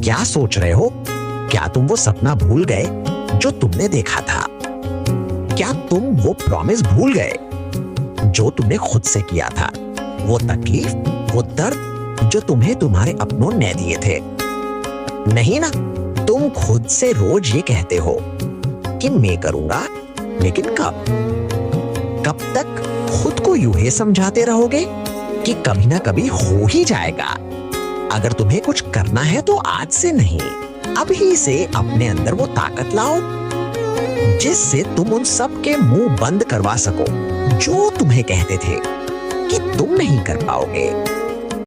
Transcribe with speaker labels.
Speaker 1: क्या सोच रहे हो? क्या तुम वो सपना भूल गए जो तुमने देखा था? क्या तुम वो प्रॉमिस भूल गए जो तुमने खुद से किया था? वो तकलीफ, वो दर्द जो तुम्हें तुम्हारे अपनों ने दिए थे? नहीं ना। तुम खुद से रोज ये कहते हो कि मैं करूंगा, लेकिन कब? कब तक खुद को यूं ही समझाते रहोगे कि कभी ना कभी हो ही जाएगा? अगर तुम्हें कुछ करना है तो आज से नहीं, अभी से अपने अंदर वो ताकत लाओ जिससे तुम उन सब के मुंह बंद करवा सको जो तुम्हें कहते थे कि तुम नहीं कर पाओगे।